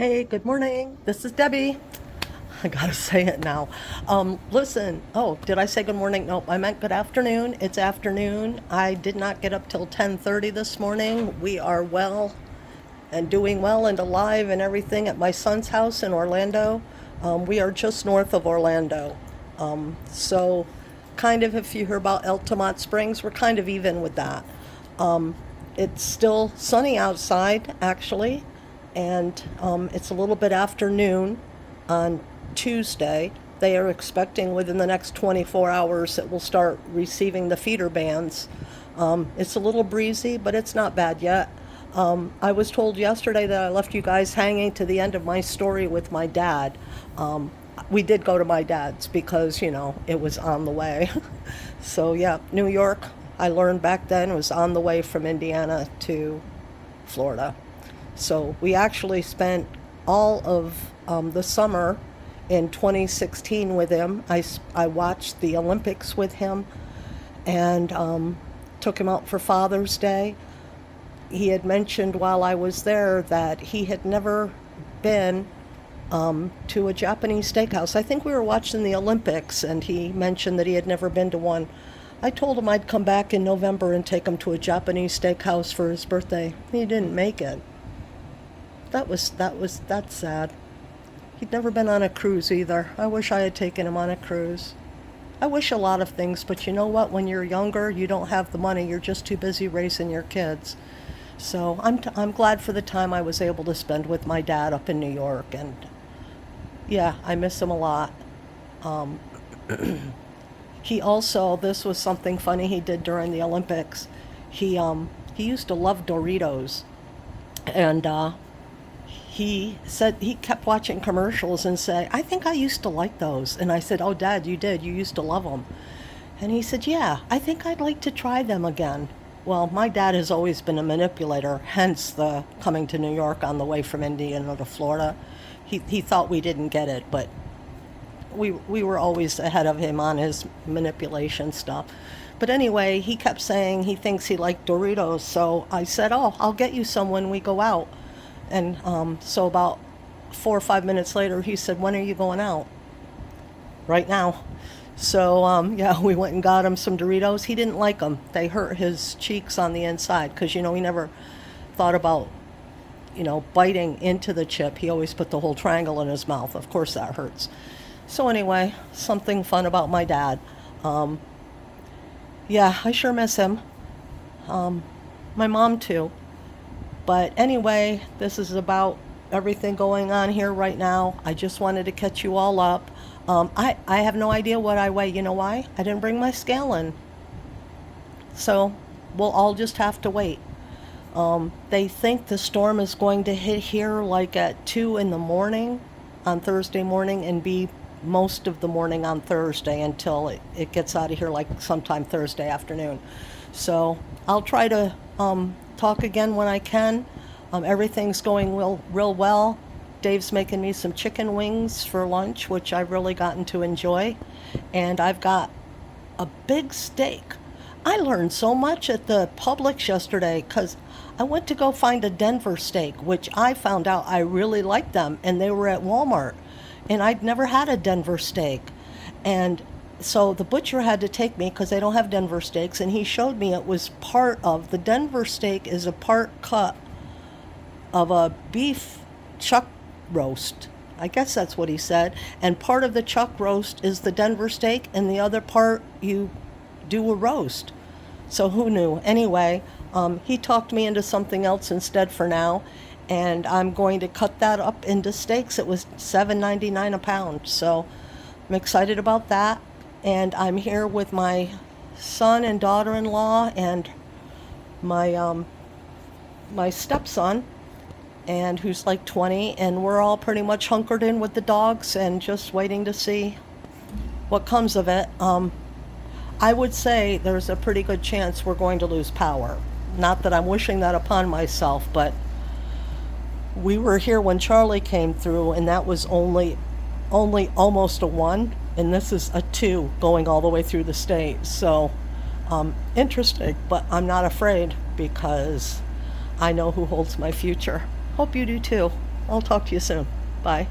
Hey, good morning. This is Debbie. I gotta say it now. Listen. Oh, did I say good morning? Nope, I meant good afternoon. It's afternoon. I did not get up till 10:30 this morning. We are well and doing well and alive and everything at my son's house in Orlando. We are just north of Orlando. So, kind of, if you hear about Altamont Springs, we're kind of even with that. It's still sunny outside, actually, and it's a little bit afternoon on Tuesday. They are expecting within the next 24 hours that we'll start receiving the feeder bands. It's a little breezy, but it's not bad yet. I was told yesterday that I left you guys hanging to the end of my story with my dad. We did go to my dad's because, it was on the way. So, yeah, New York, I learned back then, was on the way from Indiana to Florida. So we actually spent all of the summer in 2016 with him. I watched the Olympics with him and took him out for Father's Day. He had mentioned while I was there that he had never been to a Japanese steakhouse. I think we were watching the Olympics and he mentioned that he had never been to one. I told him I'd come back in November and take him to a Japanese steakhouse for his birthday. He didn't make it. That's sad. He'd never been on a cruise either. I wish I had taken him on a cruise. I wish a lot of things, but you know what? When you're younger, you don't have the money. You're just too busy raising your kids. So I'm glad for the time I was able to spend with my dad up in New York, and yeah, I miss him a lot. Um, he also, this was something funny he did during the Olympics. He used to love Doritos, and he said he kept watching commercials and say, "I think I used to like those." And I said, "Oh, Dad, you did. You used to love them." And he said, "Yeah, I think I'd like to try them again." Well, my dad has always been a manipulator, hence the coming to New York on the way from Indiana to Florida. He thought we didn't get it, but we were always ahead of him on his manipulation stuff. But anyway, he kept saying he thinks he liked Doritos, so I said, "Oh, I'll get you some when we go out." And so about 4 or 5 minutes later, he said, "When are you going out?" "Right now." So yeah, we went and got him some Doritos. He didn't like them. They hurt his cheeks on the inside because, he never thought about, biting into the chip. He always put the whole triangle in his mouth. Of course that hurts. So anyway, something fun about my dad. Um, yeah, I sure miss him. My mom too. But anyway, this is about everything going on here right now. I just wanted to catch you all up. I have no idea what I weigh. You know why? I didn't bring my scale in. So we'll all just have to wait. They think the storm is going to hit here like at 2 in the morning on Thursday morning and be most of the morning on Thursday until it gets out of here like sometime Thursday afternoon. So I'll try to talk again when I can. Everything's going real well. Dave's making me some chicken wings for lunch, which I've really gotten to enjoy. And I've got a big steak. I learned so much at the Publix yesterday because I went to go find a Denver steak, which I found out I really liked them, and they were at Walmart. And I'd never had a Denver steak. And so the butcher had to take me because they don't have Denver steaks, and he showed me it was the Denver steak is a part cut of a beef chuck roast. I guess that's what he said. And part of the chuck roast is the Denver steak, and the other part you do a roast. So who knew? Anyway, he talked me into something else instead for now, and I'm going to cut that up into steaks. It was $7.99 a pound, so I'm excited about that. And I'm here with my son and daughter-in-law and my stepson, and who's like 20, and we're all pretty much hunkered in with the dogs and just waiting to see what comes of it. I would say there's a pretty good chance we're going to lose power. Not that I'm wishing that upon myself, but we were here when Charlie came through, and that was only almost a 1, and this is a 2 going all the way through the state. So interesting, but I'm not afraid because I know who holds my future. Hope you do too. I'll talk to you soon. Bye.